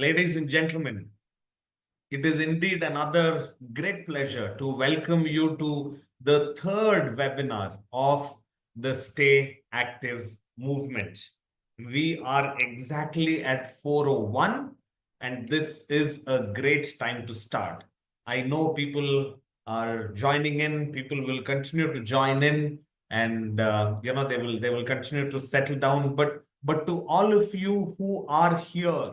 Ladies and gentlemen, it is indeed another great pleasure to welcome you to the third webinar of the Stay Active movement. We are exactly at 4:01, and this is a great time to start. I know people are joining in, people will continue to join in, and they will continue to settle down. But to all of you who are here,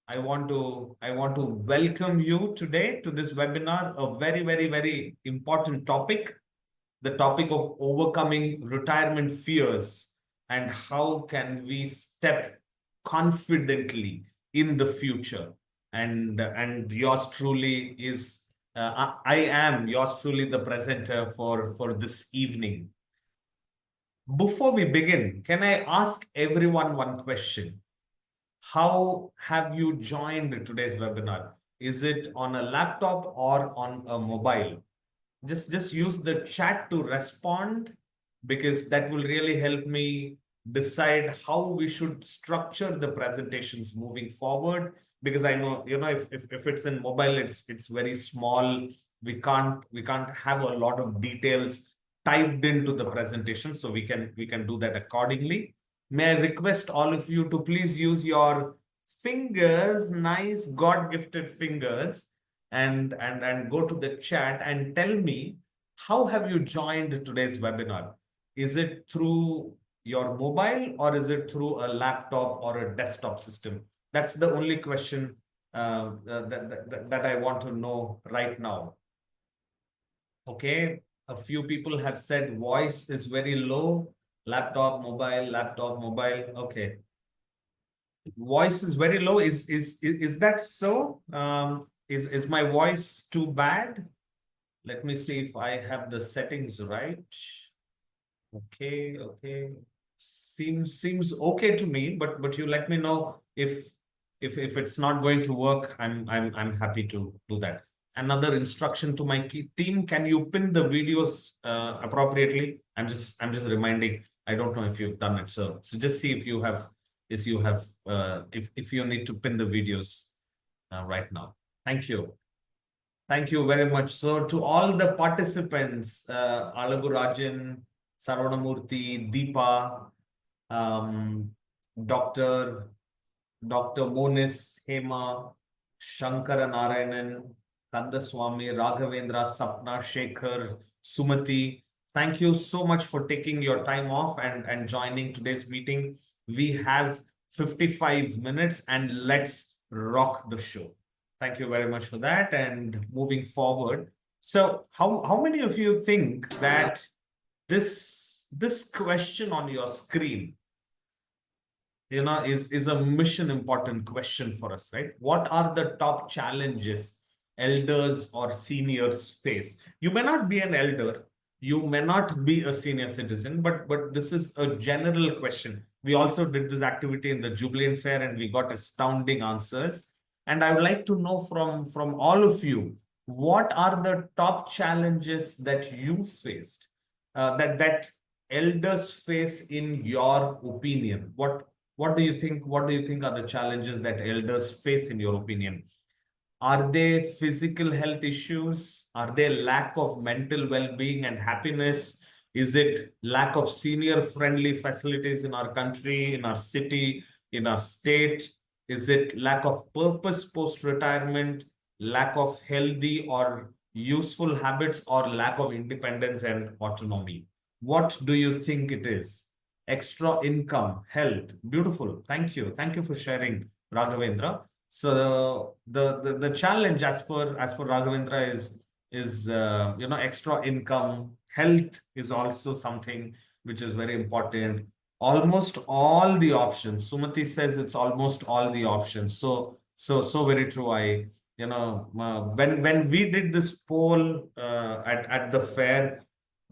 I want to welcome you today to this webinar, a very important topic, the topic of overcoming retirement fears and how can we step confidently in the future. And yours truly is I am yours truly the presenter for this evening. Before we begin, can I ask everyone one question? How have you joined today's webinar? Is it on a laptop or on a mobile? Just use the chat to respond, because that will really help me decide how we should structure the presentations moving forward. Because I know, if it's in mobile, it's very small. We can't have a lot of details typed into the presentation, so we can do that accordingly. May I request all of you to please use your fingers, nice God-gifted fingers, and go to the chat and tell me, how have you joined today's webinar? Is it through your mobile, or is it through a laptop or a desktop system? That's the only question that I want to know right now. Okay, a few people have said voice is very low. Laptop, mobile. Okay, voice is very low. Is that so? Is my voice too bad? Let me see if I have the settings right. Okay. Seems okay to me, but you let me know if it's not going to work. I'm happy to do that. Another instruction to my team: can you pin the videos appropriately? I'm just reminding. I don't know if you've done it, so just see if you have if you need to pin the videos right now. Thank you. Thank you very much. So to all the participants, Alagu Rajan, Saranamurthy, Deepa, um, Dr. Monis, Hema, Shankara Narayanan, Kandaswamy, Raghavendra, Sapna, Shekhar, Sumati. Thank you so much for taking your time off and joining today's meeting. We have 55 minutes and let's rock the show. Thank you very much for that. And moving forward, so how many of you think that this question on your screen, is a mission important question for us, right? What are the top challenges elders or seniors face? You may not be an elder, you may not be a senior citizen, but this is a general question. We also did this activity in the Jubilant Fair and we got astounding answers. And I would like to know from all of you, what are the top challenges that you faced, that elders face in your opinion? What do you think? What do you think are the challenges that elders face in your opinion? Are they physical health issues? Are they lack of mental well-being and happiness? Is it lack of senior-friendly facilities in our country, in our city, in our state? Is it lack of purpose post-retirement, lack of healthy or useful habits, or lack of independence and autonomy? What do you think it is? Extra income, health. Beautiful. Thank you. Thank you for sharing, Raghavendra. So the challenge as per Raghavendra is extra income. Health is also something which is very important. Almost all the options. Sumati says it's almost all the options. So very true. When we did this poll at the fair,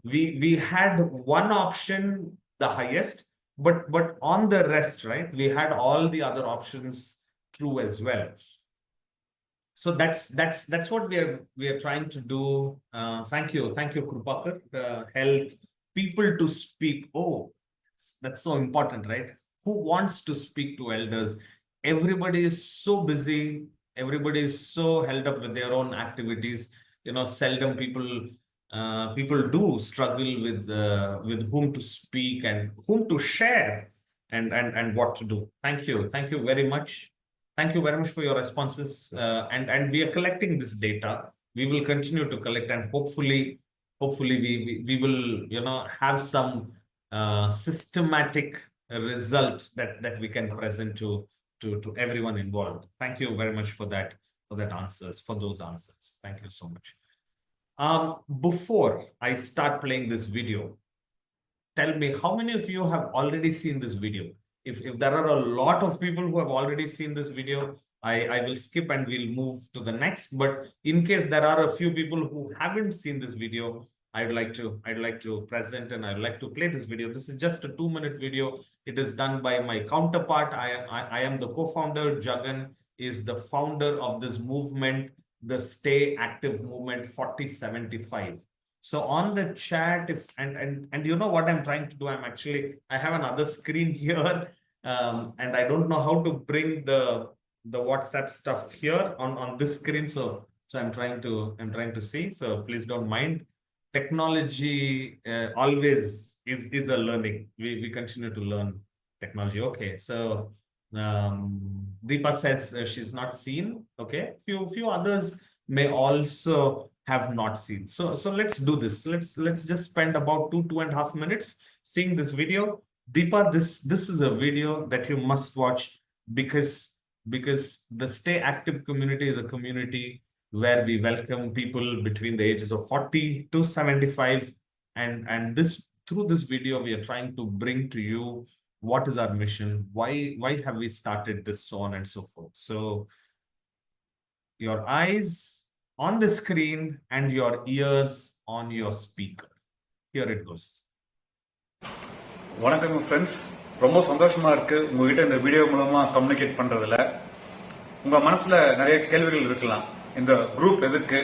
we had one option the highest, but on the rest, right, we had all the other options true as well. So that's what we are trying to do. Thank you, Krupakar. Health, people to speak. Oh, that's so important, right? Who wants to speak to elders? everybody is so busy, everybody is so held up with their own activities. Seldom people do struggle with whom to speak and whom to share and what to do. Thank you very much. Thank you very much for your responses. And we are collecting this data. We will continue to collect, and hopefully we will have some systematic result that we can present to everyone involved. Thank you very much for those answers. Thank you so much. Before I start playing this video, tell me how many of you have already seen this video. If there are a lot of people who have already seen this video, I will skip and we'll move to the next. But in case there are a few people who haven't seen this video, I'd like to present and I'd like to play this video. This is just a 2-minute video. It is done by my counterpart. I am the co-founder. Jagan is the founder of this movement, the Stay Active Movement 4075. So on the chat, if and you know what I'm trying to do, I have another screen here, and I don't know how to bring the WhatsApp stuff here on this screen. So I'm trying to see. So please don't mind. Technology always is a learning. We continue to learn technology. Okay, so Deepa says she's not seen. Okay, few others may also have not seen. So let's do this. Let's just spend about 2.5 minutes seeing this video. Deepa, this is a video that you must watch because the Stay Active community is a community where we welcome people between the ages of 40 to 75, and through this video we are trying to bring to you what is our mission, why have we started this, so on and so forth. So your eyes on the screen and your ears on your speaker. Here it goes. வணக்கம் friends, ரொம்ப சந்தோஷமா இருக்கு உங்ககிட்ட இந்த video மூலமா communicate பண்றதுல. உங்க மனசுல நிறைய கேள்விகள் இருக்கலாம். இந்த குரூப் எதுக்கு,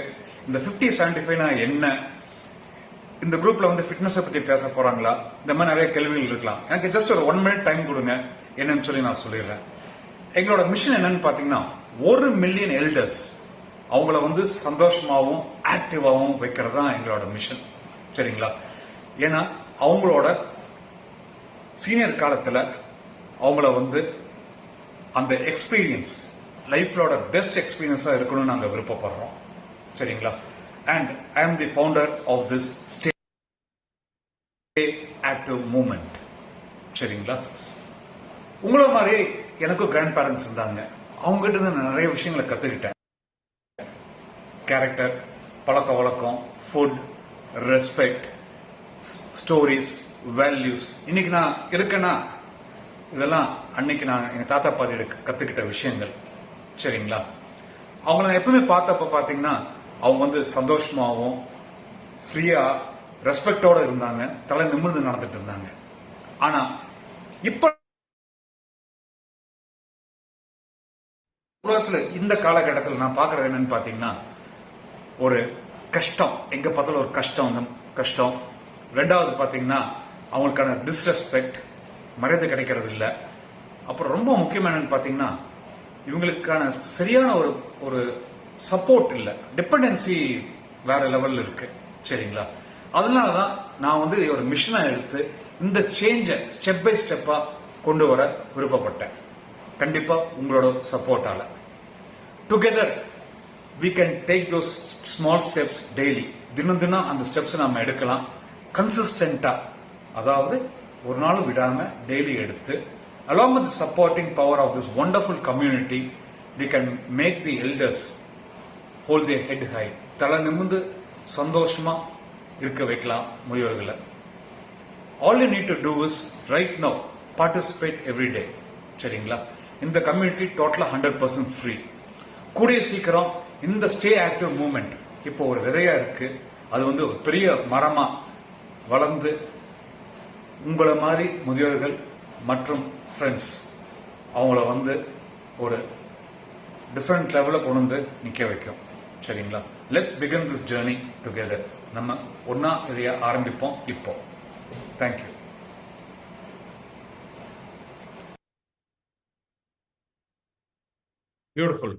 இந்த 5075 என்ன, இந்த குரூப்ல வந்து ஃபிட்னஸை பத்தி பேச போறாங்களா, இந்த மாதிரி நிறைய கேள்விகள் இருக்கலாம். எனக்கு ஜஸ்ட் ஒரு 1 minute டைம் கொடுங்க, என்னன்னு சொல்லி நான் சொல்லிடுறேன். எங்களோட மிஷன் என்னன்னு பாத்தீங்கன்னா 1 மில்லியன் எல்டர்ஸ் அவங்கள வந்து சந்தோஷமாகவும் ஆக்டிவாகவும் வைக்கிறது தான் எங்களோட மிஷன். சரிங்களா? ஏன்னா அவங்களோட சீனியர் காலத்தில் அவங்கள வந்து அந்த எக்ஸ்பீரியன்ஸ் லைஃப்லோட பெஸ்ட் எக்ஸ்பீரியன்ஸாக இருக்கணும்னு நாங்கள் விருப்பப்படுறோம். சரிங்களா? And I am the founder of this stay active movement. சரிங்களா? உங்கள மாதிரி எனக்கும் கிராண்ட் பேரண்ட்ஸ் இருந்தாங்க. அவங்ககிட்ட இருந்து நான் நிறைய விஷயங்களை கற்றுக்கிட்டேன். கேரக்டர், பழக்க வழக்கம், ஃபுட், ரெஸ்பெக்ட், ஸ்டோரிஸ், வேல்யூஸ். இன்னைக்கு நான் இருக்கேன்னா இதெல்லாம் அன்னைக்கு நான் எங்கள் தாத்தா பாட்டியிட கற்றுக்கிட்ட விஷயங்கள். சரிங்களா? அவங்கள நான் எப்பவுமே பார்த்தப்ப பார்த்தீங்கன்னா அவங்க வந்து சந்தோஷமாகவும் ஃப்ரீயாக ரெஸ்பெக்டோட இருந்தாங்க, தலை நிமிர்ந்து நடந்துட்டு இருந்தாங்க. ஆனால் இப்போ உலகத்தில் இந்த காலகட்டத்தில் நான் பார்க்குறது என்னன்னு பார்த்தீங்கன்னா ஒரு கஷ்டம், எங்கே பார்த்தாலும் ஒரு கஷ்டம். ரெண்டாவது பார்த்தீங்கன்னா அவங்களுக்கான டிஸ்ரெஸ்பெக்ட், மரியாதை கிடைக்கிறது இல்லை. அப்புறம் ரொம்ப முக்கியமான என்னன்னு பார்த்தீங்கன்னா இவங்களுக்கான சரியான ஒரு சப்போர்ட் இல்லை, டிபெண்டன்சி வேற லெவலில் இருக்கு. சரிங்களா? அதனால தான் நான் வந்து ஒரு மிஷனை எடுத்து இந்த சேஞ்சை ஸ்டெப் பை ஸ்டெப்பாக கொண்டு வர விருப்பப்பட்டேன். கண்டிப்பாக உங்களோட சப்போர்ட்டால together we can take those small steps daily. தினம் அந்த ஸ்டெப்ஸ் நம்ம எடுக்கலாம் கன்சிஸ்டண்டா. அதாவது ஒரு நாள் விடாம டெய்லி எடுத்து along with the supporting power of this wonderful community we can make the elders hold their head high. தலை நிமிர்ந்து சந்தோஷமா இருக்க வைக்கலாம் முதியோர்களை. All you need to do is right now participate every day. சரிங்களா? இந்த கம்யூனிட்டி டோட்டலா 100% free. கூடிய சீக்கிரம் இந்த ஸ்டே ஆக்டிவ் மூவ்மெண்ட் இப்போ ஒரு விதையா இருக்கு. அது வந்து ஒரு பெரிய மரமா வளர்ந்து உங்களை மாதிரி முதியோர்கள் மற்றும் ஃப்ரெண்ட்ஸ் அவங்கள வந்து ஒரு டிஃப்ரெண்ட் லெவலில் கொண்டு வந்து நிற்க வைக்கும். சரிங்களா? Let's begin this journey together. நம்ம ஒன்னா இதைய ஆரம்பிப்போம் இப்போ. Thank you. Beautiful.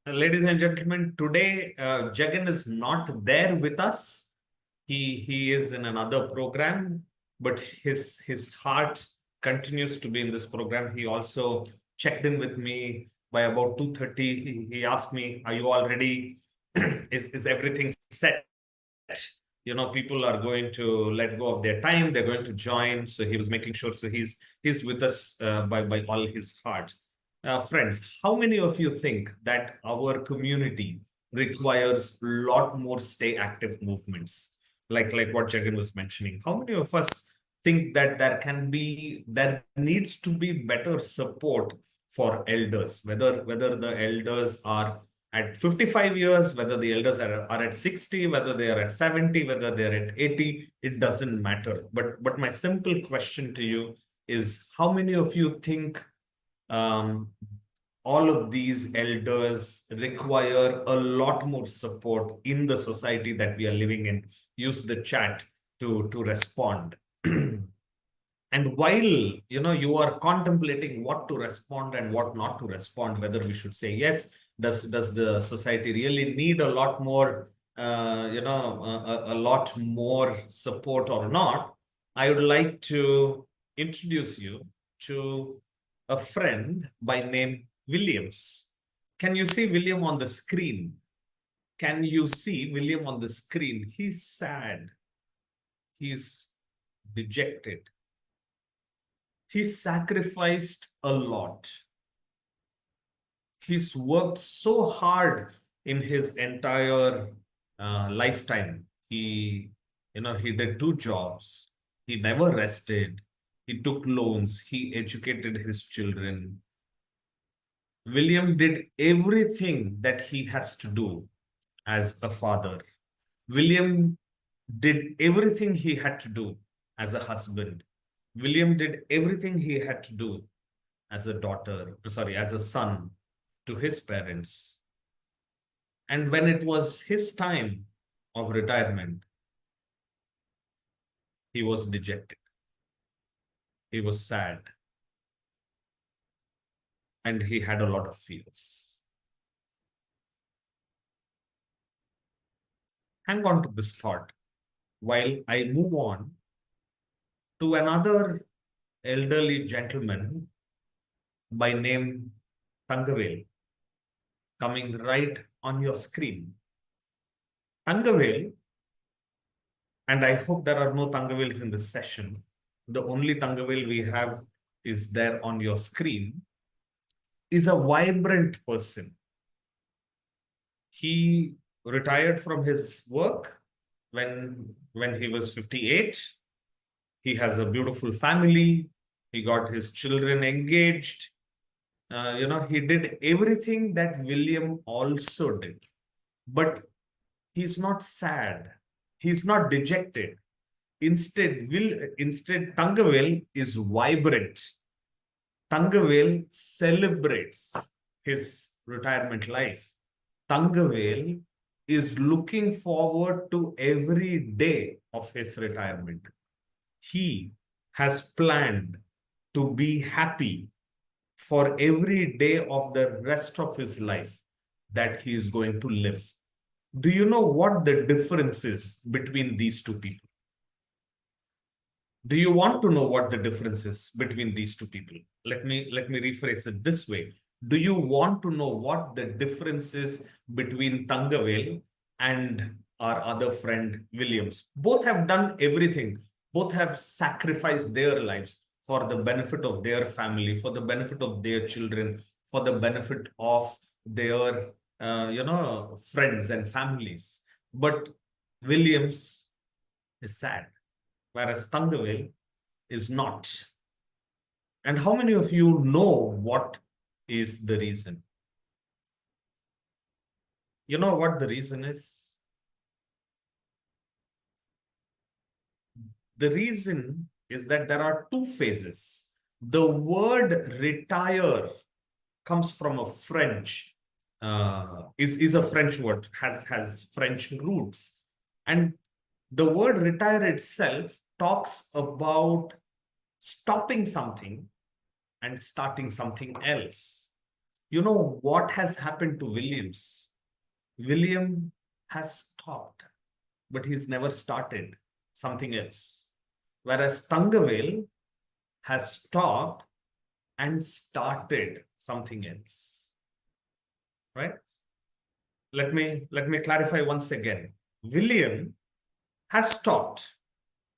Ladies and gentlemen, today Jagan is not there with us. He is in another program, but his heart continues to be in this program. He also checked in with me by about 2:30. He asked me, "Are you all ready? Is everything set?" People are going to let go of their time. They're going to join. So he was making sure. So he's with us by all his heart. Friends, how many of you think that our community requires a lot more stay active movements, like what Jagan was mentioning? How many of us think that there needs to be better support for elders, whether the elders are at 55 years, whether the elders are at 60, whether they are at 70, whether they're at 80, it doesn't matter. But my simple question to you is, how many of you think um, all of these elders require a lot more support in the society that we are living in? Use the chat to respond. And while you are contemplating what to respond and what not to respond, whether we should say yes, does the society really need a lot more, a lot more support or not? I would like to introduce you to a friend by name Williams. Can you see William on the screen? Can you see William on the screen? He's sad. He's dejected. He sacrificed a lot. He's worked so hard in his entire lifetime. He did two jobs. He never rested. He took loans. He educated his children. William did everything that he has to do as a father. William did everything he had to do as a husband. William did everything he had to do as a daughter, sorry, as a son to his parents. And when it was his time of retirement, he was dejected. He was sad. And he had a lot of fears. Hang on to this thought while I move on to another elderly gentleman by name Tangavel, coming right on your screen. Tangavel, and I hope there are no Tangavels in this session. The only Tangavel we have is there on your screen, is a vibrant person. He retired from his work when he was 58. He has a beautiful family. He got his children engaged. He did everything that William also did. But he's not sad. He's not dejected. Instead, Tangavel is vibrant. Tangavel celebrates his retirement life. Tangavel is looking forward to every day of his retirement. He has planned to be happy for every day of the rest of his life that he is going to live. Do you know what the difference is between these two people? Do you want to know what the difference is between these two people? Let me rephrase it this way. Do you want to know what the difference is between Tangavel and our other friend Williams? Both have done everything. Both have sacrificed their lives for the benefit of their family, for the benefit of their children, for the benefit of their friends and families. But Williams is sad, whereas Tangavel is not. And how many of you know what is the reason? You know what the reason is? The reason is that there are two phases. The word retire comes from a French, is a French word, has French roots. And the word retire itself talks about stopping something and starting something else. You know what has happened to Williams? William has stopped, but he's never started something else. Whereas Tangavel has stopped and started something else, right? Let me clarify once again. William has stopped,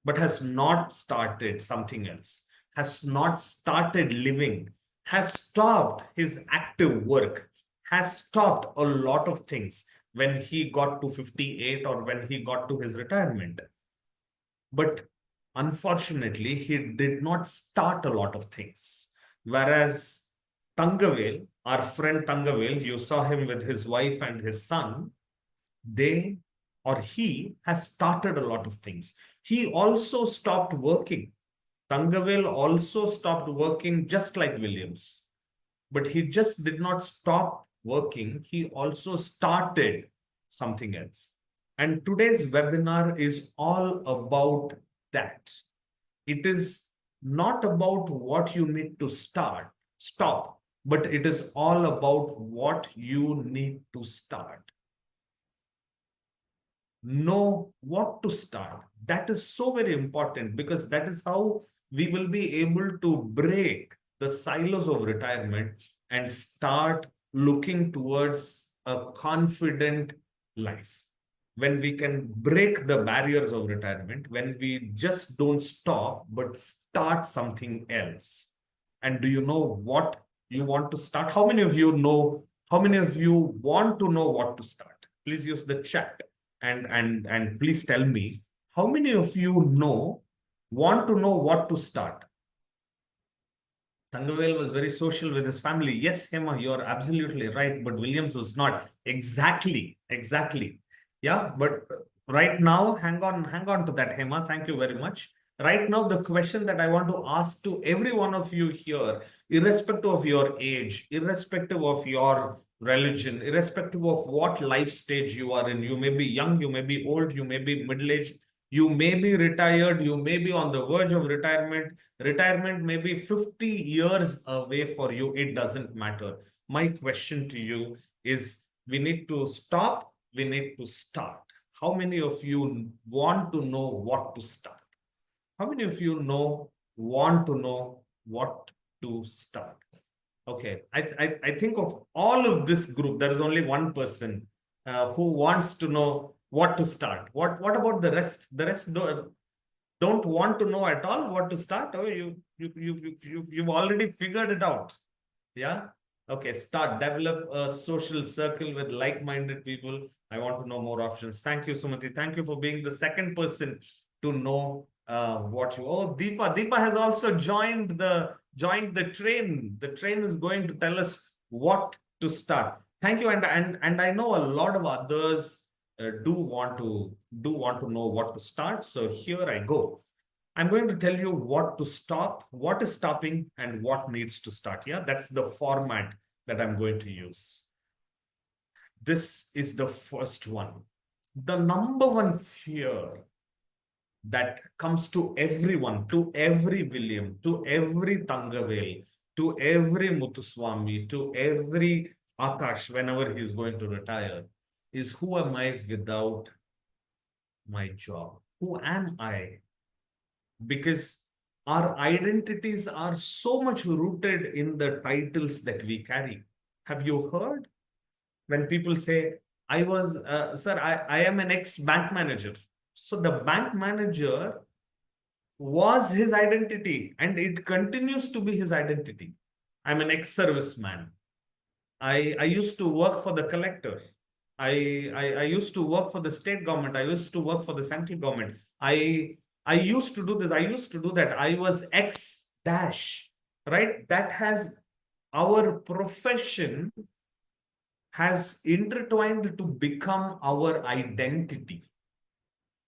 but has not started something else, has not started living, has stopped his active work, has stopped a lot of things when he got to 58 or when he got to his retirement. But unfortunately, he did not start a lot of things. Whereas Tangavel, our friend Tangavel, you saw him with his wife and his son, they or he has started a lot of things. He also stopped working. Tangavel also stopped working just like Williams, but he just did not stop working. He also started something else. And today's webinar is all about that. It is not about what you need to stop, but it is all about what you need to start. Know what to start. That is so very important, because that is how we will be able to break the silos of retirement and start looking towards a confident life. When we can break the barriers of retirement, when we just don't stop, but start something else. And do you know what you want to start? How many of you know? How many of you want to know what to start? Please use the chat and please tell me, how many of you want to know what to start? Tangavel was very social with his family. Yes, Hema, you're absolutely right. But Williams was not. Exactly. Yeah, but right now, hang on to that, Hema. Thank you very much. Right now, the question that I want to ask to every one of you here, irrespective of your age, irrespective of your religion, irrespective of what life stage you are in, you may be young, you may be old, you may be middle-aged, you may be retired, you may be on the verge of retirement. Retirement may be 50 years away for you. It doesn't matter. My question to you is, we need to stop, we need to start. How many of you want to know what to start? How many of you want to know what to start? Okay, I think of all of this group, there is only one person who wants to know what to start. What about the rest? The rest don't want to know at all what to start. Oh, you've already figured it out. Yeah. Okay. Start. Develop a social circle with like-minded people. I want to know more options. Thank you, Sumati. Thank you for being the second person to know what you. Oh, Deepa. Deepa has also joined the train. The train is going to tell us what to start. Thank you. And I know a lot of others do want to know what to start. So here I go. I'm going to tell you what to stop, what is stopping, and what needs to start. Yeah, that's the format that I'm going to use. This is the first one. The number one fear that comes to everyone, to every William, to every Tangavel, to every Muthuswami, to every Akash, whenever he's going to retire, is, who am I without my job? Who am I? Because our identities are so much rooted in the titles that we carry. Have you heard when people say, sir, I am an ex-bank manager. So the bank manager was his identity and it continues to be his identity. I'm an ex-serviceman. I used to work for the collector. I used to work for the state government. I used to work for the central government. I used to do this. I used to do that. I was X dash, right? That has, our profession has intertwined to become our identity,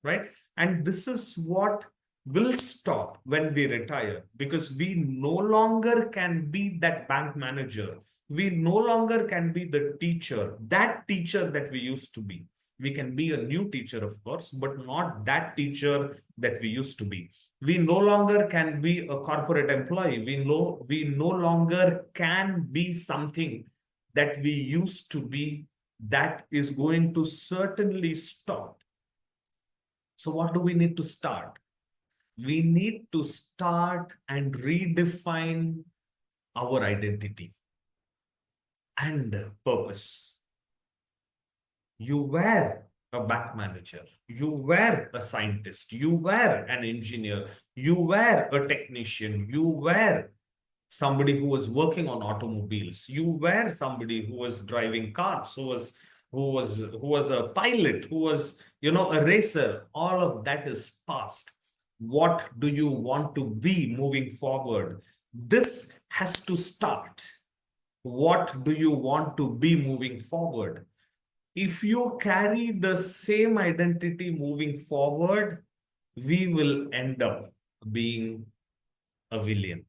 right? And this is what will stop when we retire, because we no longer can be that bank manager. We no longer can be the teacher, that teacher that we used to be. We can be a new teacher, of course, but not that teacher that we used to be. We no longer can be a corporate employee. We no longer can be something that we used to be, that is going to certainly stop. So what do we need to start? We need to start and redefine our identity and purpose. You were a bank manager, you were a scientist, you were an engineer, you were a technician, you were somebody who was working on automobiles, you were somebody who was driving cars, who was a pilot, who was, a racer. All of that is past. What do you want to be moving forward? This has to start. What do you want to be moving forward? If you carry the same identity moving forward, we will end up being a villain.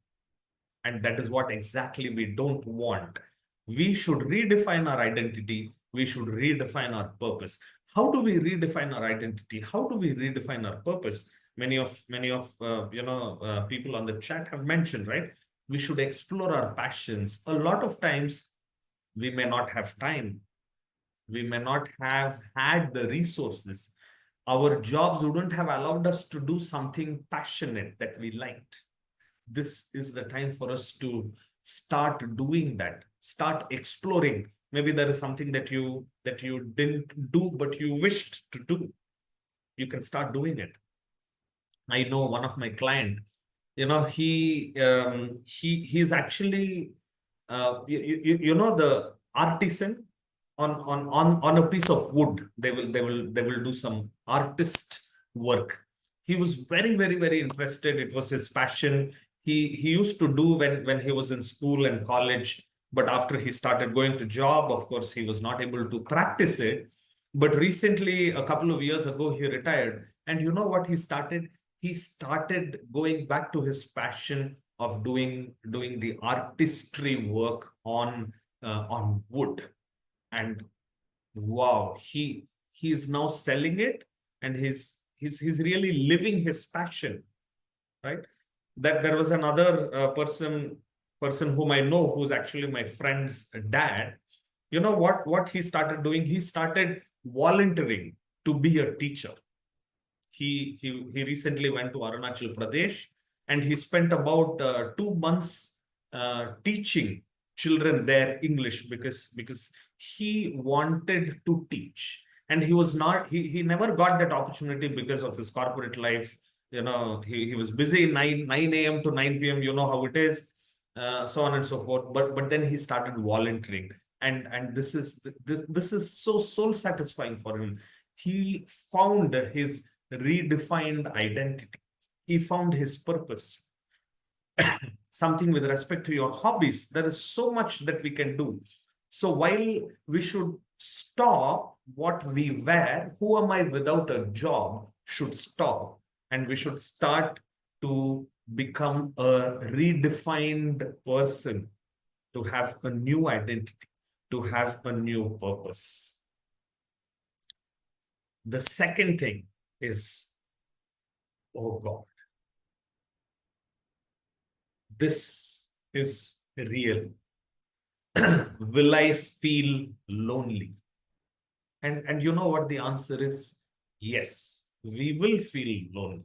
And that is what exactly we don't want. We should redefine our identity. We should redefine our purpose. How do we redefine our identity? How do we redefine our purpose? Many of people on the chat have mentioned, right? We should explore our passions. A lot of times we may not have time. We may not have had the resources. Our jobs wouldn't have allowed us to do something passionate that we liked. This is the time for us to start doing that, start exploring. Maybe there is something that you didn't do but you wished to do. You can start doing it. I know one of my client, he's actually the artisan on a piece of wood. They will do some artist work. He was very, very, very interested. It was his passion. He used to do when he was in school and college, but after he started going to job, of course, he was not able to practice it. But recently, a couple of years ago, he retired. And you know what he started? He started going back to his passion of doing the artistry work on wood. And wow, he's now selling it, and he's really living his passion, right? That there was another person whom I know, who's actually my friend's dad. You know what he started doing? He started volunteering to be a teacher. He recently went to Arunachal Pradesh, and he spent about 2 months teaching children there English, because he wanted to teach, and he never got that opportunity because of his corporate life. He was busy 9 a.m. to 9 p.m. You know how it is, so on and so forth. But then he started volunteering, and this is so soul satisfying for him. He found his redefined identity. He found his purpose. Something with respect to your hobbies, there is so much that we can do. So while we should stop what we were, who am I without a job, should stop, and we should start to become a redefined person, to have a new identity, to have a new purpose. The second thing is, oh God, this is real. Will I feel lonely? And you know what the answer is? Yes, we will feel lonely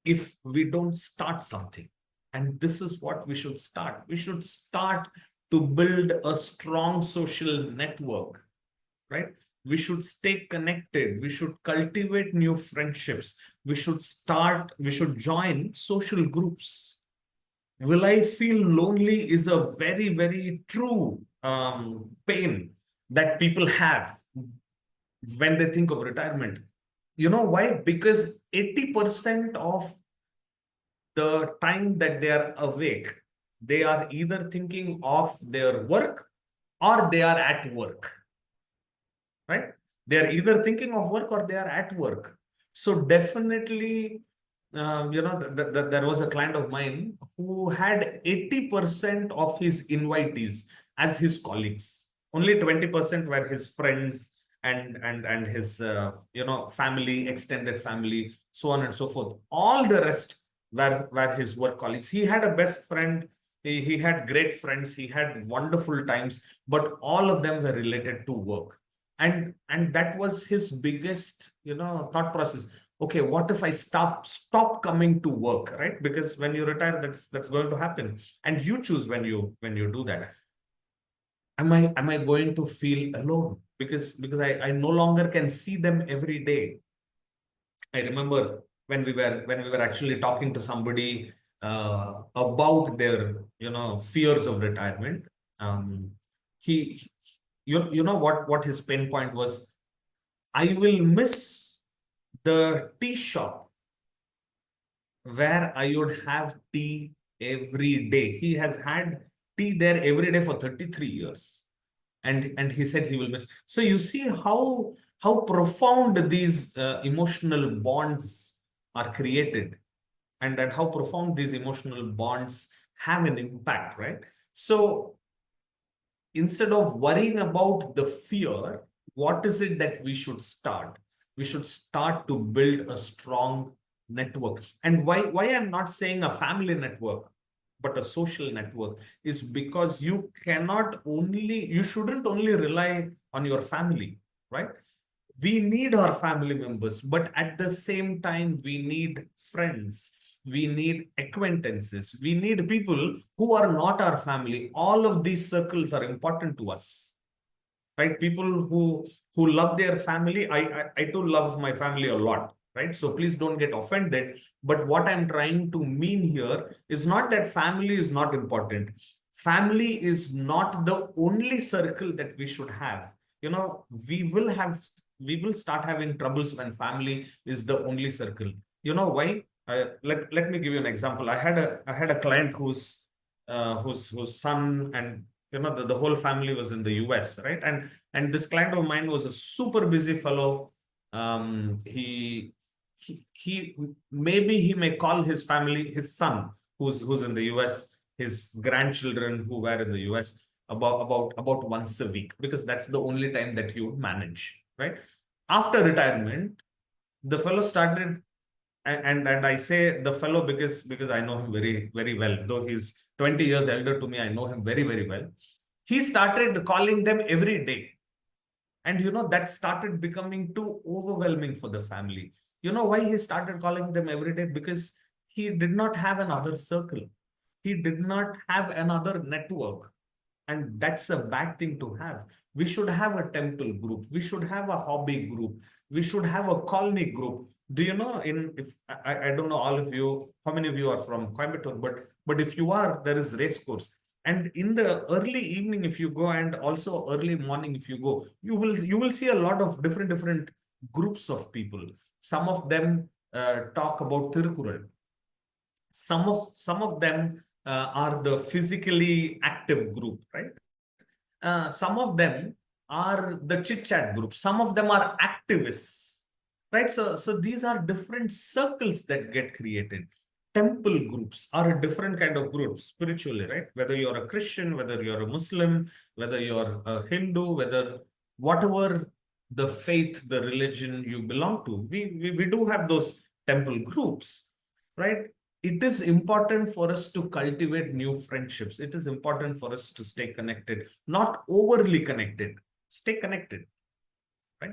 if we don't start something. And this is what we should start. We should start to build a strong social network, right? We should stay connected. We should cultivate new friendships. We should join social groups. Will I feel lonely is a very, very true pain that people have when they think of retirement. You know why? Because 80% of the time that they are awake, they are either thinking of their work or they are at work, right? They are either thinking of work or they are at work. So definitely, there was a client of mine who had 80% of his invitees as his colleagues. Only 20% were his friends and his family, extended family, so on and so forth. All the rest were his work colleagues. He had a best friend He had great friends, he had wonderful times, but all of them were related to work. And that was his biggest, thought process. Okay, what if I stop coming to work, right? Because when you retire, that's going to happen. And you choose when you do that. Am I going to feel alone? Because I no longer can see them every day. I remember when we were actually talking to somebody about their fears of retirement. Um, he you know what his pain point was. I will miss the tea shop where I would have tea every day. He has had tea there every day for 33 years. And he said he will miss. So you see how profound these emotional bonds are created, and how profound these emotional bonds have an impact, right? So instead of worrying about the fear, what is it that we should start? We should start to build a strong network. And why I'm not saying a family network, but a social network, is because you shouldn't only rely on your family, right? We need our family members, but at the same time, we need friends. We need acquaintances. We need people who are not our family. All of these circles are important to us, right? People who love their family. I too love my family a lot, right? So please don't get offended. But what I'm trying to mean here is not that family is not important. Family is not the only circle that we should have. We will start having troubles when family is the only circle. You know why? Let me give you an example. I had a client whose son, and the whole family was in the US, right? And this client of mine was a super busy fellow. He maybe he may call his family, his son who's in the US, his grandchildren who were in the US, about once a week, because that's the only time that he would manage, right? After retirement, the fellow started, and I say the fellow because I know him very, very well. Though he's 20 years elder to me, I know him very, very well. He started calling them every day. And that started becoming too overwhelming for the family. You know why he started calling them every day? Because he did not have another circle. He did not have another network. And that's a bad thing to have. We should have a temple group. We should have a hobby group. We should have a colony group. Do you know, if I don't know all of you, how many of you are from Coimbatore, but if you are, there is race course. And in the early evening, if you go, and also early morning, if you go, you will see a lot of different groups of people. Some of them talk about Tirukural. Some of them are the physically active group, right? Some of them are the chit chat group. Some of them are activists, right? So these are different circles that get created. Temple groups are a different kind of group spiritually, right? Whether you're a Christian, whether you're a Muslim, whether you're a Hindu, whether whatever the faith, the religion you belong to, we do have those temple groups, right? It is important for us to cultivate new friendships. It is important for us to stay connected, not overly connected. Stay connected, right?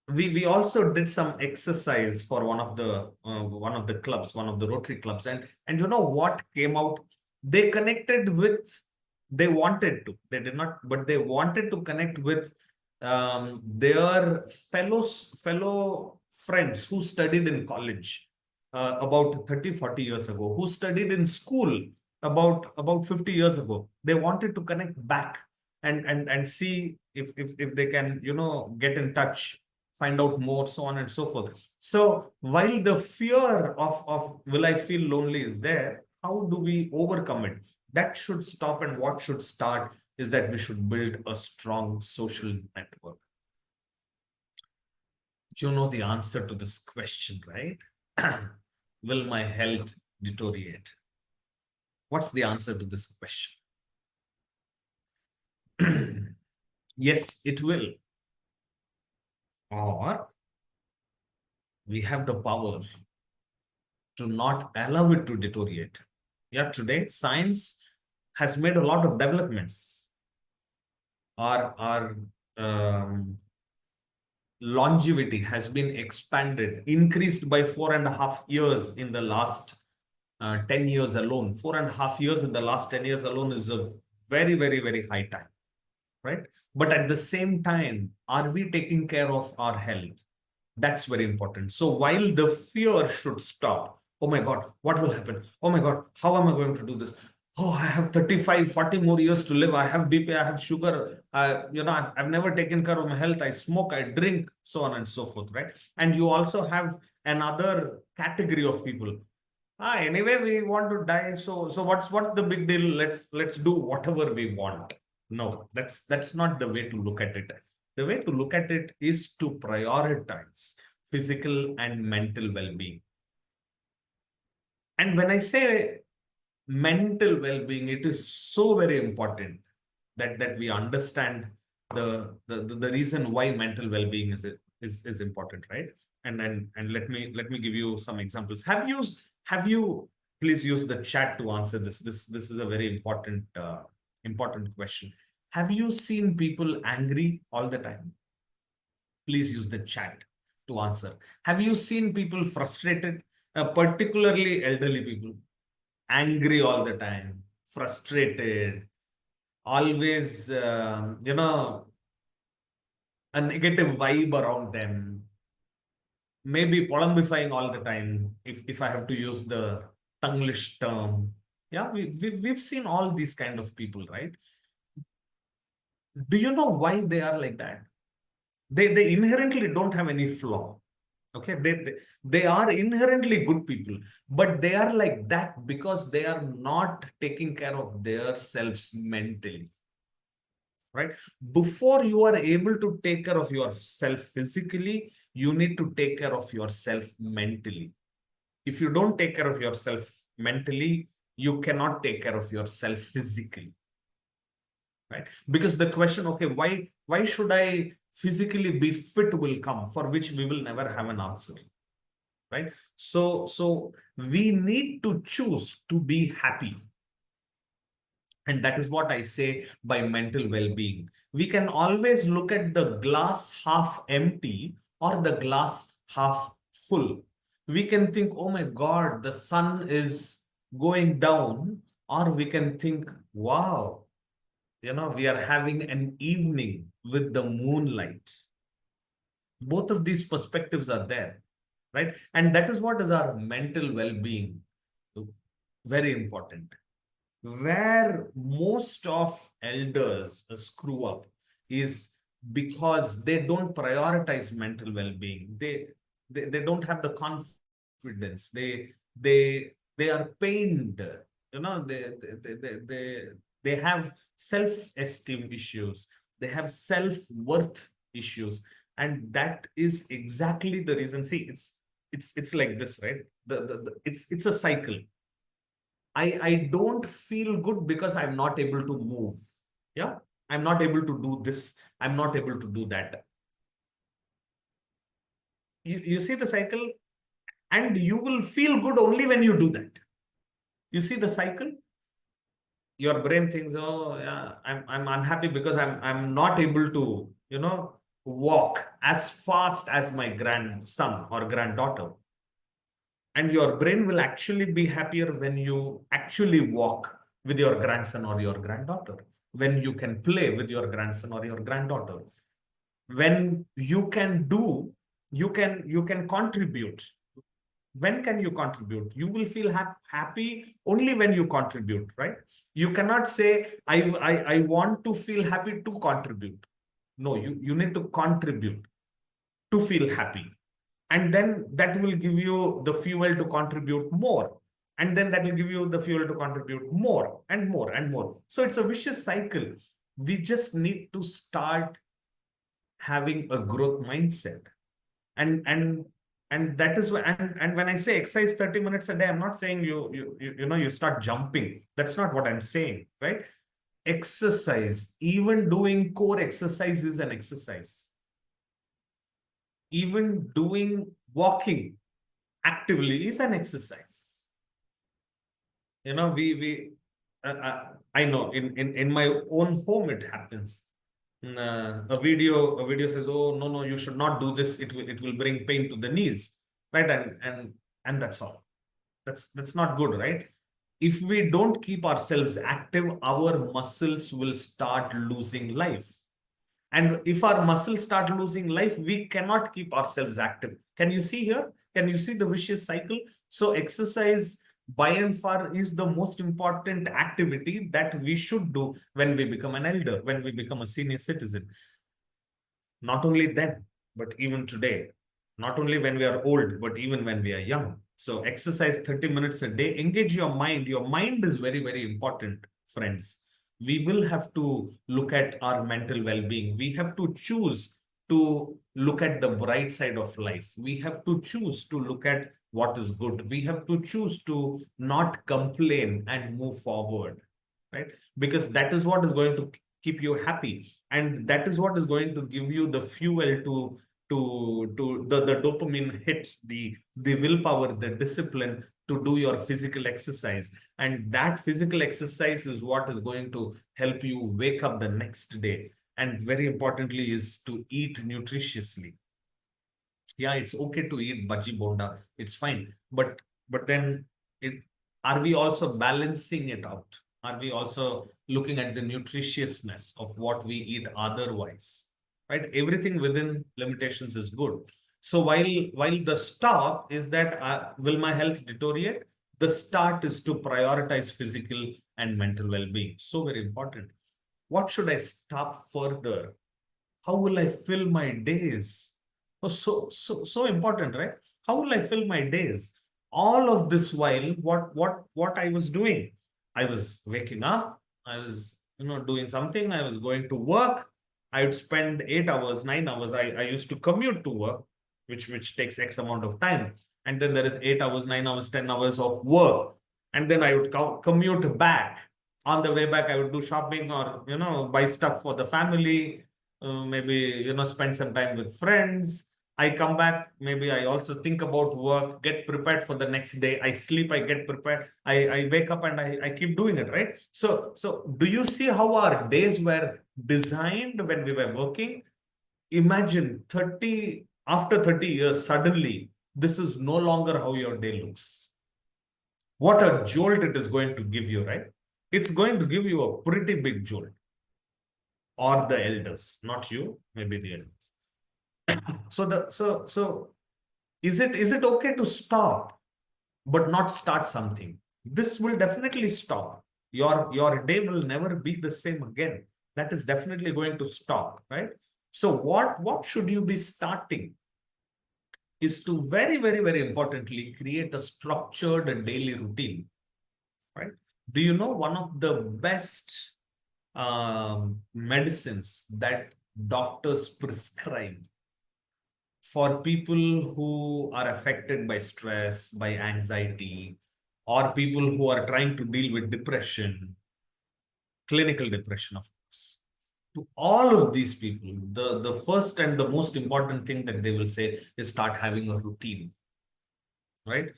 We also did some exercise for one of the clubs, one of the Rotary clubs, and you know what came out? They connected with, they wanted to, they did not, but they wanted to connect with their fellow friends who studied in college about 30-40 years ago, who studied in school about 50 years ago. They wanted to connect back and see if they can get in touch, find out more, so on and so forth. So while the fear of will I feel lonely is there, how do we overcome it? That should stop, and what should start is that we should build a strong social network. You know the answer to this question, right? Will my health deteriorate? What's the answer to this question? Yes, it will. Or we have the power to not allow it to deteriorate. Yeah, today science has made a lot of developments. Our longevity has been expanded, increased by 4.5 years in the last 10 years alone. 4.5 years in the last 10 years alone is a very, very, very high time, right? But at the same time, are we taking care of our health? That's very important. So while the fear should stop, oh my God, what will happen? Oh my God, how am I going to do this? Oh, I have 35, 40 more years to live. I have BP, I have sugar. I've never taken care of my health. I smoke, I drink, so on and so forth, right? And you also have another category of people. Anyway, we want to die. So what's the big deal? Let's do whatever we want. No, that's not the way to look at it. The way to look at it is to prioritize physical and mental well-being. And when I say mental well-being, it is so very important that we understand the reason why mental well-being is important, right? And let me give you some examples. Have you please use the chat to answer this. This is a very important question. Have you seen people angry all the time? Please use the chat to answer. Have you seen people frustrated, particularly elderly people, angry all the time, frustrated, always, a negative vibe around them, maybe polemifying all the time, if I have to use the Tanglish term. Yeah, we've seen all these kind of people, right? Do you know why they are like that? They inherently don't have any flaw. Okay, they are inherently good people, but they are like that because they are not taking care of their selves mentally, right? Before you are able to take care of yourself physically, you need to take care of yourself mentally. If you don't take care of yourself mentally, you cannot take care of yourself physically, right? Because the question, okay, why should I physically be fit will come, for which we will never have an answer, right? So we need to choose to be happy. And that is what I say by mental well-being. We can always look at the glass half empty or the glass half full. We can think, oh my God, the sun is going down, or we can think, wow, we are having an evening with the moonlight. Both of these perspectives are there, right? And that is what is our mental well-being. Very important. Where most of elders screw up is because they don't prioritize mental well-being. They don't have the confidence. They are pained. They have self-esteem issues. They have self-worth issues, and that is exactly the reason. See, it's like this, right? It's a cycle. I don't feel good because I'm not able to move. Yeah. I'm not able to do this. I'm not able to do that. You see the cycle, and you will feel good only when you do that. You see the cycle? Your brain thinks, oh yeah, I'm unhappy because I'm not able to, walk as fast as my grandson or granddaughter. And your brain will actually be happier when you actually walk with your grandson or your granddaughter, when you can play with your grandson or your granddaughter, when you can contribute. When can you contribute? You will feel happy only when you contribute, right? You cannot say, I want to feel happy to contribute. No, you need to contribute to feel happy. And then that will give you the fuel to contribute more. And then that will give you the fuel to contribute more and more and more. So it's a vicious cycle. We just need to start having a growth mindset. And that is why, and when I say exercise 30 minutes a day, I'm not saying you start jumping. That's not what I'm saying, right? Exercise, even doing core exercise is an exercise. Even doing walking actively is an exercise. We I know in my own home it happens. A video says, oh, no, no, you should not do this, it will bring pain to the knees, right? And that's all. That's not good, right? If we don't keep ourselves active, our muscles will start losing life. And if our muscles start losing life, we cannot keep ourselves active. Can you see here? Can you see the vicious cycle? So exercise by and far is the most important activity that we should do when we become an elder, when we become a senior citizen. Not only then, but even today. Not only when we are old, but even when we are young. So exercise 30 minutes a day. Engage your mind. Your mind is very, very important, friends. We will have to look at our mental well-being. We have to choose to look at the bright side of life. We have to choose to look at what is good. We have to choose to not complain and move forward, right? Because that is what is going to keep you happy, and that is what is going to give you the fuel to the dopamine hits, the willpower, the discipline to do your physical exercise. And that physical exercise is what is going to help you wake up the next day. And very importantly is to eat nutritiously. Yeah, it's okay to eat bhaji bonda, it's fine, but then it are we also balancing it out? Are we also looking at the nutritiousness of what we eat otherwise? Right, everything within limitations is good. So while the stop is that, will my health deteriorate, the start is to prioritize physical and mental well-being. So very important. What should I stop further? How will I fill my days? Oh, so important, right? How will I fill my days? All of this while, what I was doing? I was waking up, I was, doing something, I was going to work. I would spend 8 hours, 9 hours. I used to commute to work, which takes X amount of time. And then there is 8 hours, 9 hours, 10 hours of work. And then I would commute back. On the way back, I would do shopping or, buy stuff for the family, maybe spend some time with friends. I come back, maybe I also think about work, get prepared for the next day. I sleep, I get prepared, I wake up, and I keep doing it, right? So do you see how our days were designed when we were working? Imagine 30 after 30 years, suddenly this is no longer how your day looks. What a jolt it is going to give you, right? It's going to give you a pretty big jolt. Or the elders, not you, maybe the elders. So is it okay to stop but not start something? This will definitely stop. Your day will never be the same again. That is definitely going to stop, right? So what should you be starting is to very, very, very importantly create a structured daily routine, right? Do you know one of the best medicines that doctors prescribe for people who are affected by stress, by anxiety, or people who are trying to deal with depression, clinical depression, of course? To all of these people, the first and the most important thing that they will say is start having a routine, right?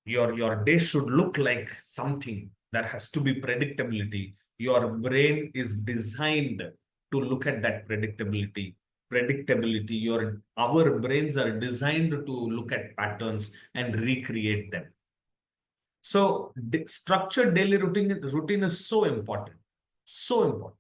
Your day should look like something. There has to be predictability. Your brain is designed to look at that predictability. Our brains are designed to look at patterns and recreate them. So structured daily routine is so important, so important.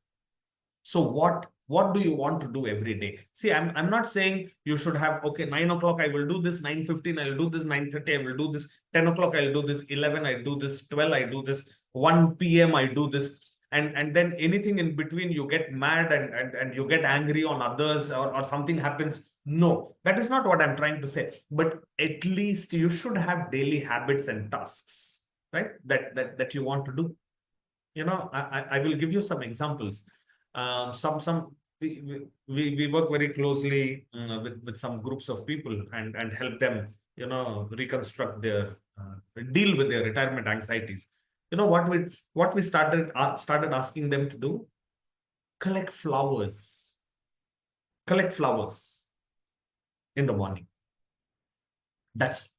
So what do you want to do every day? See, I'm not saying you should have, okay, 9 o'clock I will do this, 9:15 I'll do this, 9:30 I will do this, 10 o'clock I'll do this, 11 I do this, 12 I do this, 1 p.m. I do this. And then anything in between, you get mad and you get angry on others, or something happens. No, that is not what I'm trying to say. But at least you should have daily habits and tasks, right? That you want to do. I will give you some examples. Some we work very closely with some groups of people, and help them reconstruct their deal with their retirement anxieties. What we started asking them to do: collect flowers, collect flowers in the morning. That's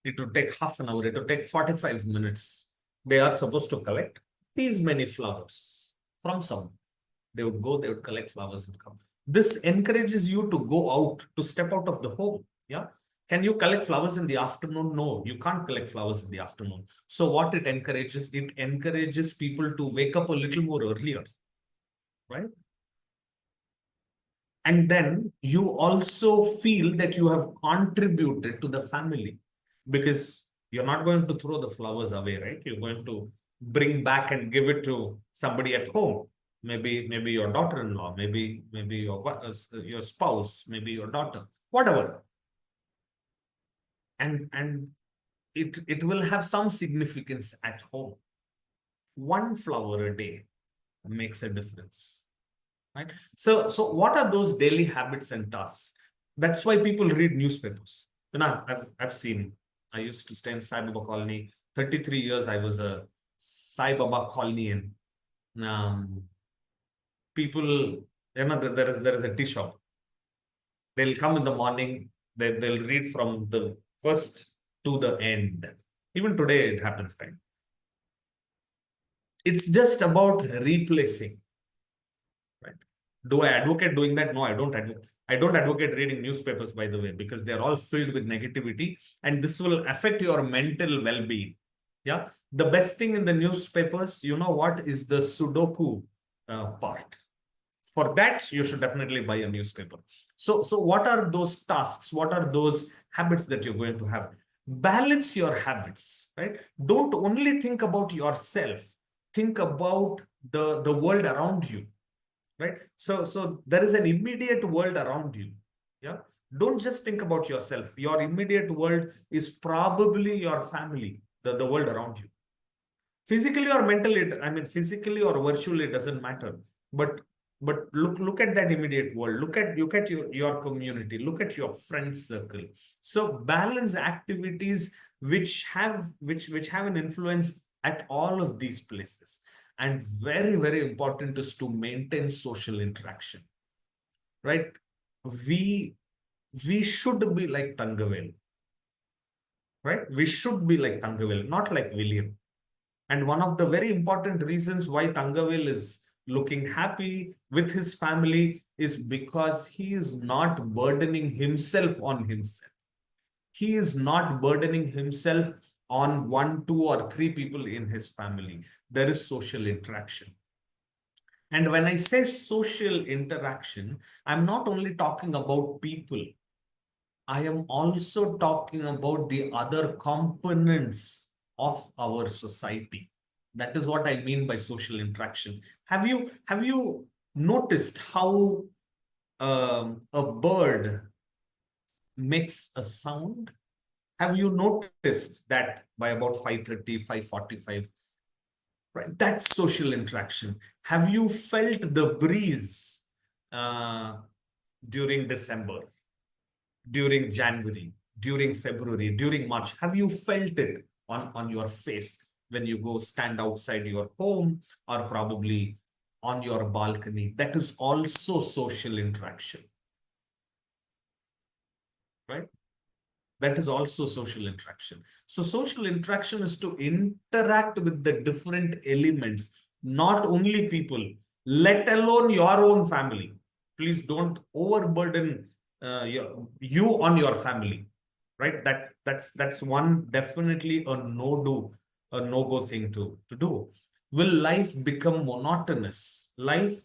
it would take half an hour, it would take 45 minutes. They are supposed to collect these many flowers from someone. They would go, they would collect flowers and come. This encourages you to go out, to step out of the home. Yeah. Can you collect flowers in the afternoon? No, you can't collect flowers in the afternoon. So what it encourages people to wake up a little more earlier, right? And then you also feel that you have contributed to the family, because you're not going to throw the flowers away, right? You're going to bring back and give it to somebody at home. Maybe your daughter-in-law, maybe your spouse, maybe your daughter, whatever. And it will have some significance at home. One flower a day makes a difference. Right? So what are those daily habits and tasks? That's why people read newspapers. I've seen, I used to stay in Sai Baba colony. 33 years I was a Sai Baba colonyan. People, there is a tea shop. They'll come in the morning, they'll read from the first to the end. Even today it happens, right? It's just about replacing. Right. Do I advocate doing that? No, I don't advocate. I don't advocate reading newspapers, by the way, because they're all filled with negativity and this will affect your mental well-being. Yeah. The best thing in the newspapers, you know what, is the Sudoku part. For that, you should definitely buy a newspaper. So what are those tasks? What are those habits that you're going to have? Balance your habits, right? Don't only think about yourself. Think about the world around you, right? So there is an immediate world around you. Yeah. Don't just think about yourself. Your immediate world is probably your family, the world around you. Physically or mentally, I mean, physically or virtually, it doesn't matter. But look at that immediate world. Look at your community. Look at your friend circle. So balance activities which have an influence at all of these places. And very, very important is to maintain social interaction, right? We we should be like Tangavel, right? We should be like Tangavel, not like William. And one of the very important reasons why Tangavel is looking happy with his family is because he is not burdening himself on himself. He is not burdening himself on one, two, or three people in his family. There is social interaction. And when I say social interaction, I'm not only talking about people, I am also talking about the other components of our society. That is what I mean by social interaction. Have you noticed how a bird makes a sound? Have you noticed that by about 5:30, 5:45? Right, that's social interaction. Have you felt the breeze uh, during December, during January, during February, during March? Have you felt it on your face when you go stand outside your home or probably on your balcony? That is also social interaction, right? That is also social interaction. So social interaction is to interact with the different elements, not only people, let alone your own family. Please don't overburden you on your family, right? That's one definitely a no-go thing to do. Will life become monotonous? Life,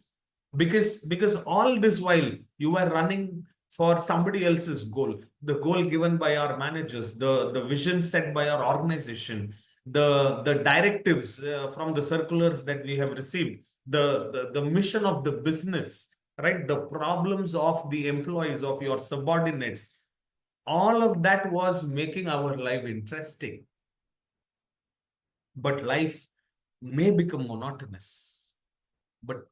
because all this while you are running for somebody else's goal, the goal given by our managers, the vision set by our organization, the directives from the circulars that we have received, the mission of the business, right? The problems of the employees, of your subordinates, all of that was making our life interesting. But life may become monotonous. But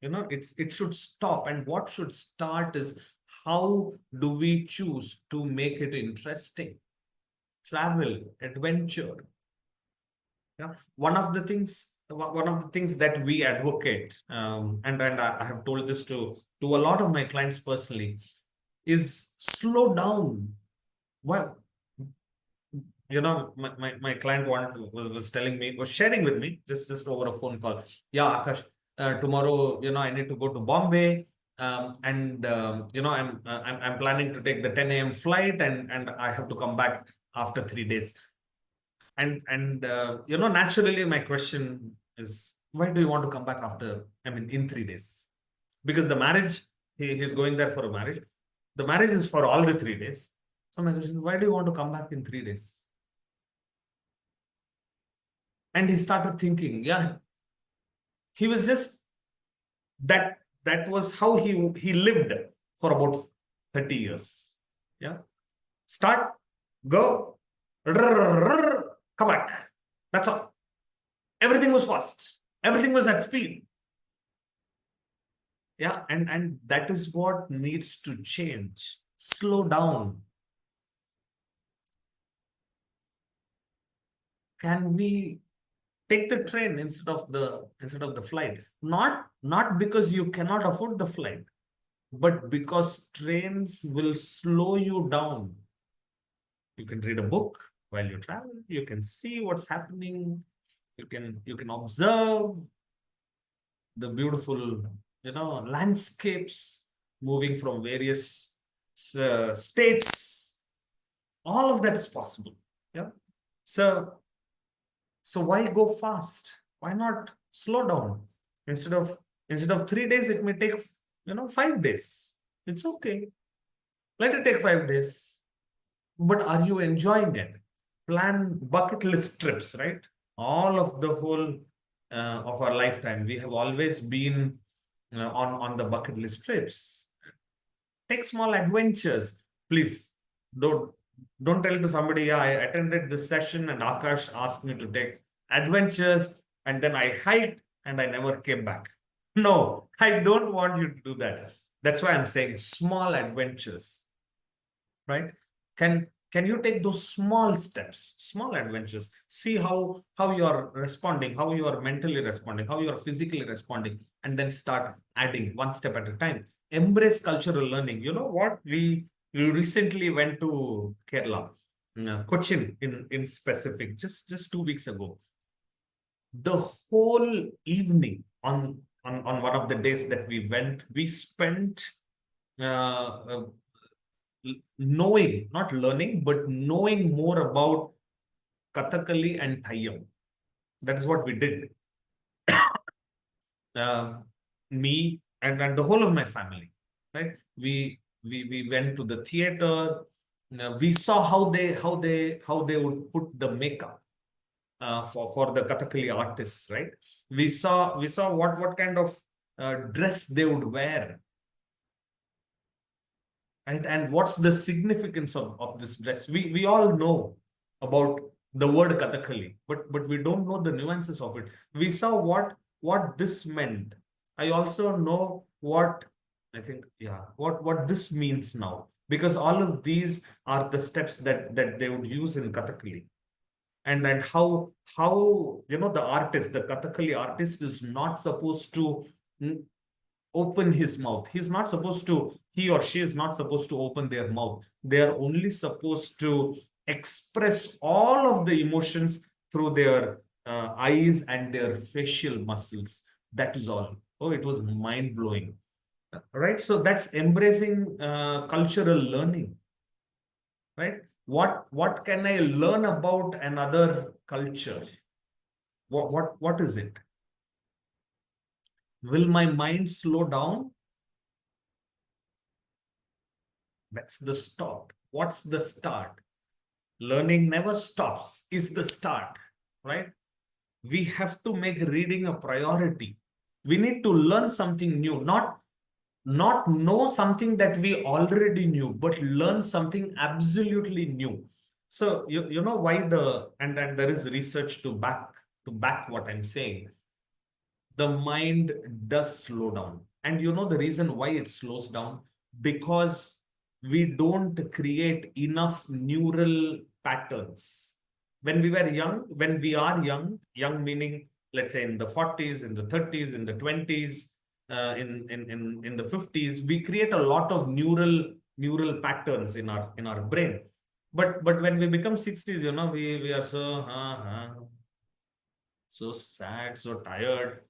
it should stop. And what should start is, how do we choose to make it interesting? Travel, adventure. Yeah. One of the things that we advocate, and I have told this to a lot of my clients personally, is slow down. Well, my client was telling me, was sharing with me just over a phone call. Yeah, Akash, tomorrow, I need to go to Bombay. And I'm planning to take the 10 a.m. flight, and I have to come back after 3 days. And naturally my question is, why do you want to come back after, I mean, in 3 days? Because the marriage, he's going there for a marriage. The marriage is for all the 3 days. So my question, why do you want to come back in 3 days? And he started thinking, yeah, he was just that was how he lived for about 30 years. Yeah. Start, go, come back. That's all. Everything was fast. Everything was at speed. Yeah, and that is what needs to change. Slow down. Can we take the train instead of the flight? Not because you cannot afford the flight, but because trains will slow you down. You can read a book while you travel. You can see what's happening. You can observe the beautiful, landscapes moving from various states. All of that is possible. Yeah. So why go fast? Why not slow down? Instead of 3 days, it may take 5 days. It's okay. Let it take 5 days. But are you enjoying it? Plan bucket list trips, right? All of the whole of our lifetime, we have always been on the bucket list trips. Take small adventures. Please don't don't tell to somebody, yeah, I attended this session and Akash asked me to take adventures and then I hiked and I never came back. No, I don't want you to do that. That's why I'm saying small adventures, right? Can you take those small steps, small adventures, see how you are responding, how you are mentally responding, how you are physically responding, and then start adding one step at a time. Embrace cultural learning. You know what, we recently went to Kerala, Cochin in specific, just 2 weeks ago. The whole evening on one of the days that we went, we spent knowing, not learning, but knowing more about Kathakali and Thayyam. That is what we did. Uh, Me and the whole of my family, right? We went to the theater. We saw how they would put the makeup for the Kathakali artists, right? We saw what kind of dress they would wear. And what's the significance of this dress? We all know about the word Kathakali, but we don't know the nuances of it. We saw what this meant. I also know what I think, yeah, what this means now. Because all of these are the steps that they would use in Kathakali. And how the artist, the Kathakali artist, is not supposed to mm, open his mouth. He or she is not supposed to open their mouth. They are only supposed to express all of the emotions through their eyes and their facial muscles. That is all. Oh, it was mind blowing. Right. So that's embracing cultural learning. Right. What can I learn about another culture? What is it? Will my mind slow down? That's the stop. What's the start? Learning never stops, is the start, right? We have to make reading a priority. We need to learn something new, not know something that we already knew, but learn something absolutely new. So you know why and there is research to back what I'm saying. The mind does slow down. And you know the reason why it slows down? Because we don't create enough neural patterns. When we are young meaning, let's say in the 40s, in the 30s, in the 20s, in the 50s, we create a lot of neural patterns in our brain. But when we become 60s, we are so sad, so tired,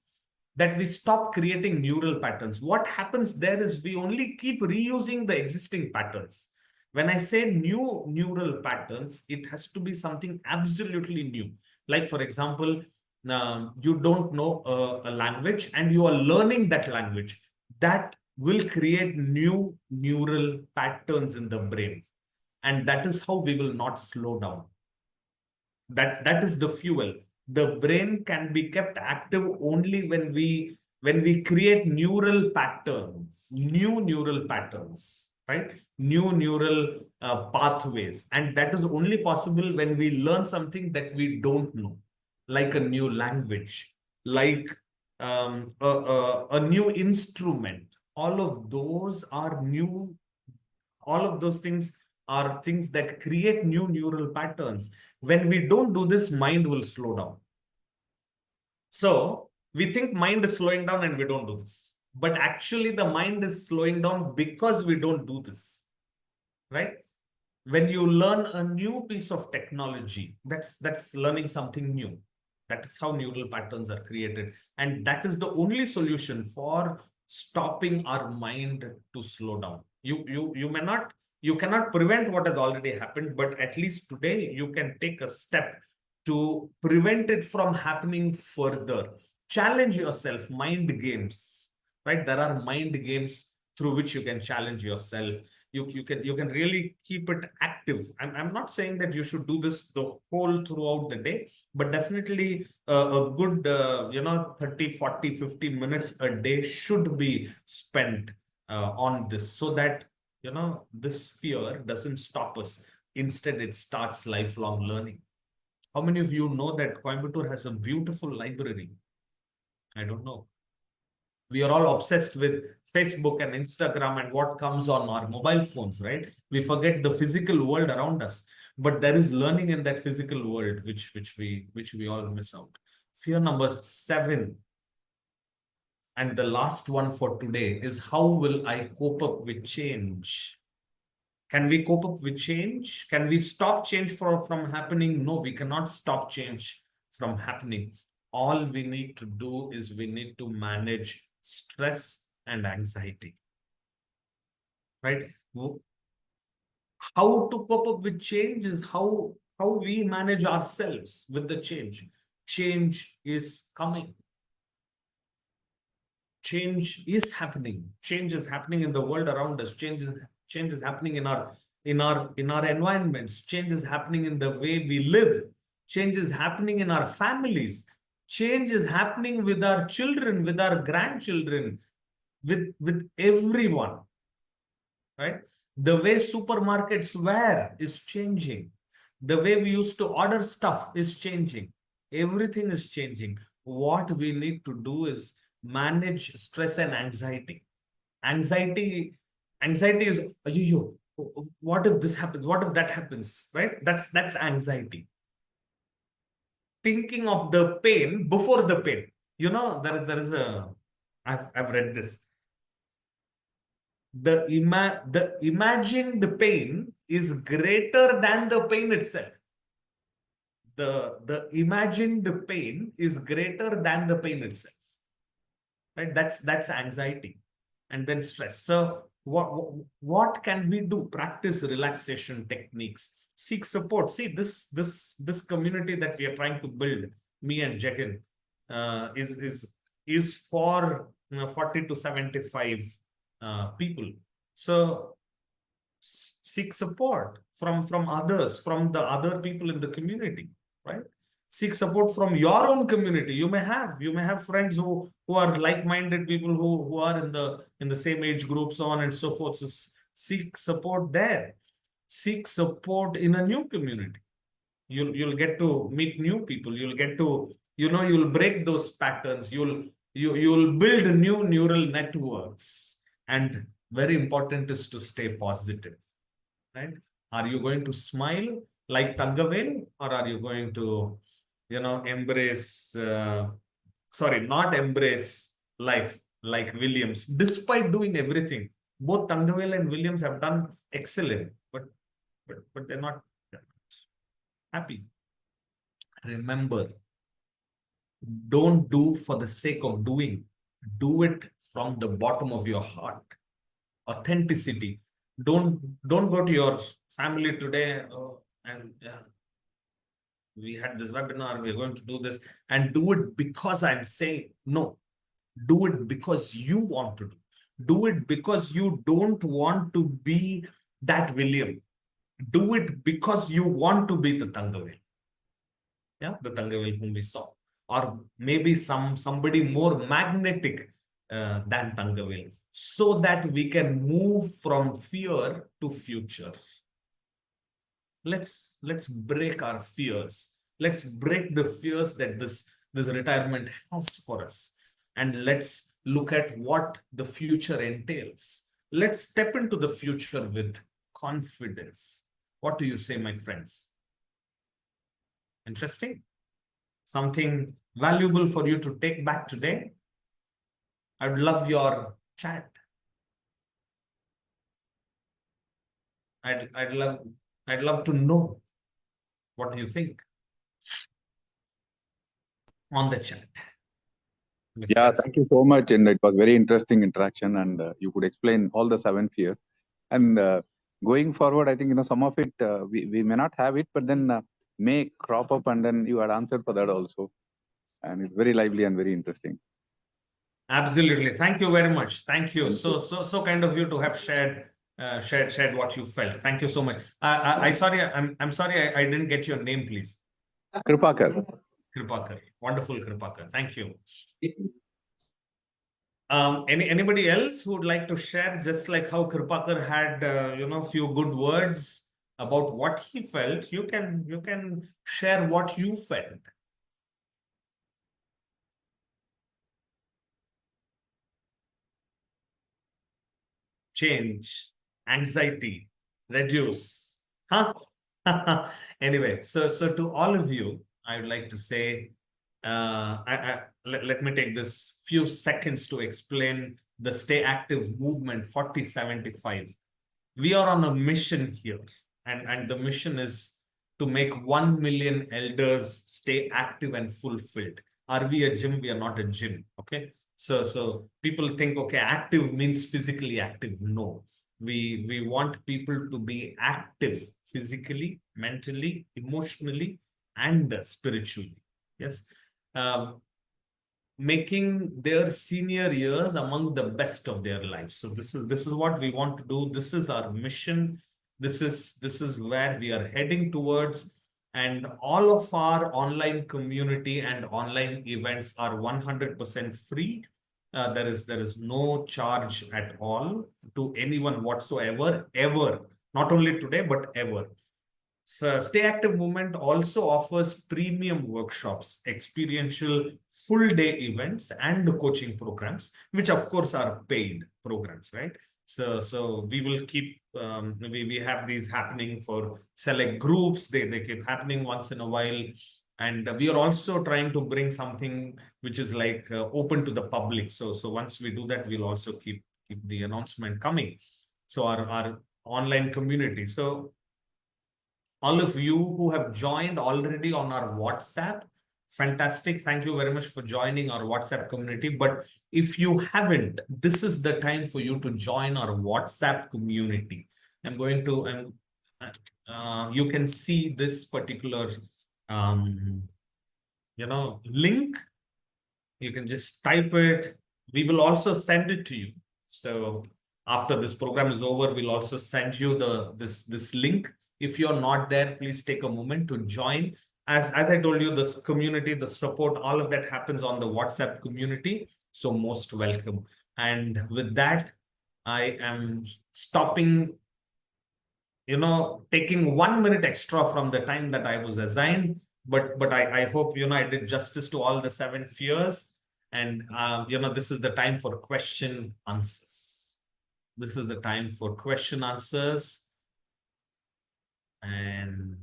that we stop creating neural patterns. What happens there is we only keep reusing the existing patterns. When I say new neural patterns, it has to be something absolutely new. Like, for example, you don't know a language and you are learning that language. That will create new neural patterns in the brain. And that is how we will not slow down. That is the fuel. The brain can be kept active only when we create neural patterns, new neural patterns, right? New neural pathways, and that is only possible when we learn something that we don't know, like a new language, like a new instrument. All of those are new. All of those things are things that create new neural patterns. When we don't do this, mind will slow down. So we think mind is slowing down and we don't do this. But actually, the mind is slowing down because we don't do this, right? When you learn a new piece of technology, that's learning something new. That is how neural patterns are created, and that is the only solution for stopping our mind to slow down. You may not, you cannot prevent what has already happened, but at least today you can take a step to prevent it from happening further. Challenge yourself. Mind games, right? There are mind games through which you can challenge yourself. You can really keep it active. I'm not saying that you should do this the whole throughout the day, but definitely a good 30, 40, 50 minutes a day should be spent on this, so that this fear doesn't stop us. Instead, it starts lifelong learning. How many of you know that Coimbatore has a beautiful library? I don't know. We are all obsessed with Facebook and Instagram and what comes on our mobile phones, right? We forget the physical world around us, but there is learning in that physical world, which we all miss out. Fear number 7, and the last one for today, is how will I cope up with change? Can we cope up with change? Can we stop change from happening? No, we cannot stop change from happening. All we need to do is we need to manage stress and anxiety, right? How to cope up with change is how we manage ourselves with the change. Change is coming. Change is happening. Change is happening in the world around us. Change is happening in our environments. Change is happening in the way we live. Change is happening in our families. Change is happening with our children, with our grandchildren, with everyone, right? The way supermarkets were is changing. The way we used to order stuff is changing. Everything is changing. What we need to do is manage stress and anxiety. Anxiety, anxiety is, yo, what if this happens? What if that happens? Right? That's anxiety. Thinking of the pain before the pain. There is a, I've read this. The imagined pain is greater than the pain itself. The imagined pain is greater than the pain itself, right? That's anxiety. And then stress. So what can we do? Practice relaxation techniques, seek support. See, this community that we are trying to build, me and Jagan, is for 40 to 75 people. So seek support from others, from the other people in the community, right? Seek support from your own community. You may have friends who are like-minded people, who are in the same age group, so on and so forth. So seek support there. Seek support in a new community. You'll get to meet new people. You'll get to, you'll break those patterns. You'll build new neural networks. And very important is to stay positive, right? Are you going to smile like Tangavel, or are you going to, embrace, sorry, not embrace life like Williams, despite doing everything? Both Tangavel and Williams have done excellent, but they're not. happy. Remember, don't do for the sake of doing. Do it from the bottom of your heart. Authenticity. Don't go to your family today and we had this webinar, we're going to do this, and do it because I'm saying no. Do it because you want to do. Do it because you don't want to be that William. Do it because you want to be the Tangavel. Yeah, the Tangavel whom we saw. Or maybe somebody more magnetic than Tangavel, so that we can move from fear to future. Let's break our fears. Let's break the fears that this retirement has for us, and let's look at what the future entails. Let's step into the future with confidence. What do you say, my friends? Interesting? Something valuable for you to take back today? I would love your chat. I'd, I'd love I'd love to know what do you think on the chat. Yeah, Mr. thank you so much. And it was very interesting interaction, and you could explain all the 7 fears. And going forward, I think, some of it we may not have it, but then may crop up, and then you had answered for that also. And it's very lively and very interesting. Absolutely. Thank you very much. Thank you. Thank you. So kind of you to have shared what you felt. Thank you so much. I'm sorry I didn't get your name, please. Kripakar. Kripakar. Wonderful, Kripakar. Thank you. Anybody else who would like to share, just like how Kripakar had few good words about what he felt, you can share what you felt. Change, anxiety, reduce. Huh? Anyway, so to all of you, I would like to say, let me take this few seconds to explain the Stay Active movement 4075. We are on a mission here, and the mission is to make 1 million elders stay active and fulfilled. Are we a gym? We are not a gym. Okay. So people think, okay, active means physically active. No, we want people to be active physically, mentally, emotionally, and spiritually. Yes. Making their senior years among the best of their lives. So this is what we want to do. This is our mission. This is where we are heading towards. And all of our online community and online events are 100% free. There is no charge at all to anyone whatsoever, ever. Not only today, but ever. So Stay Active Movement also offers premium workshops, experiential full day events, and coaching programs, which of course are paid programs, right? So we will keep we have these happening for select groups. They keep happening once in a while. And we are also trying to bring something which is like open to the public. So once we do that, we'll also keep the announcement coming. So our online community. So all of you who have joined already on our WhatsApp, fantastic. Thank you very much for joining our WhatsApp community. But if you haven't, this is the time for you to join our WhatsApp community. You can see this particular, link. You can just type it. We will also send it to you. So after this program is over, we'll also send you this link. If you're not there, please take a moment to join. As I told you, this community, the support, all of that happens on the WhatsApp community. So most welcome. And with that, I am stopping, taking 1 minute extra from the time that I was assigned. But I hope, I did justice to all the 7 fears. And, this is the time for question answers. This is the time for question answers. And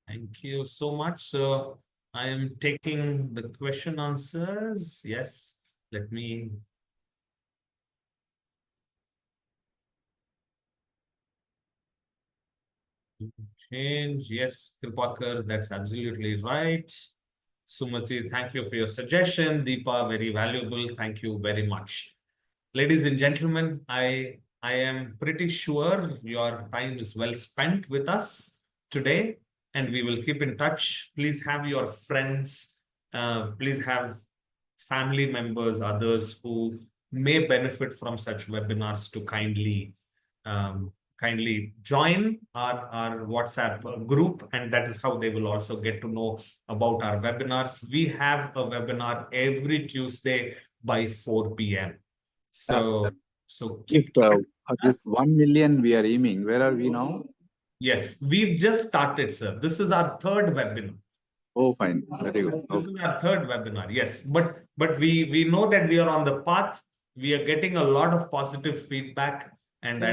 thank you so much. So I am taking the question answers. Yes, let me. Change. Yes, Kripakar, that's absolutely right. Sumati, thank you for your suggestion. Deepa, very valuable. Thank you very much. Ladies and gentlemen, I am pretty sure your time is well spent with us today, and we will keep in touch. Please have your friends, please have family members, others who may benefit from such webinars to kindly join our WhatsApp group, and that is how they will also get to know about our webinars. We have a webinar every Tuesday by 4 p.m. So, so If keep it. this 1 million we are aiming, where are we now? Yes, we've just started, sir. This is our third webinar. Oh, fine. Very good. This is our third webinar. Yes, but we know that we are on the path. We are getting a lot of positive feedback, and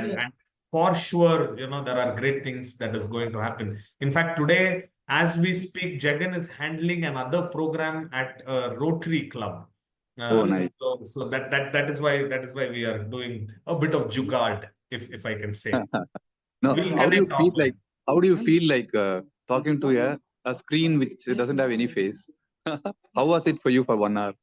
for sure, there are great things that is going to happen. In fact, today, as we speak, Jagan is handling another program at a Rotary Club. Oh, nice. So that is why we are doing a bit of jugaad, if I can say. No, We'll how do you connect feel offline. like? How do you feel like talking to a screen which doesn't have any face? How was it for you for 1 hour?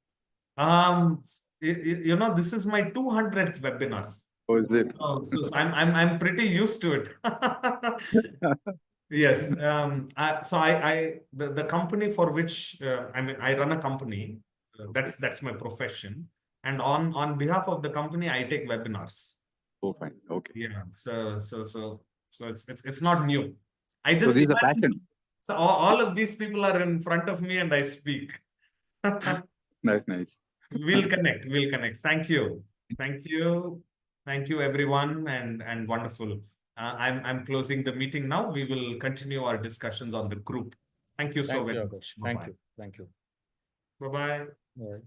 This is my 200th webinar. How is it? So I'm pretty used to it. Yes. The company for which I run a company. That's my profession, and on behalf of the company, I take webinars. Oh, fine. Okay. Yeah. So it's not new. I So just this is a imagine. passion. So all of these people are in front of me, and I speak. Nice, nice. We'll connect. We'll connect. Thank you. Thank you. Thank you, everyone, and wonderful. I'm closing the meeting now. We will continue our discussions on the group. Thank you so Thank very you, much. Akash. Thank Bye-bye. you. Thank you. Bye-bye. Bye.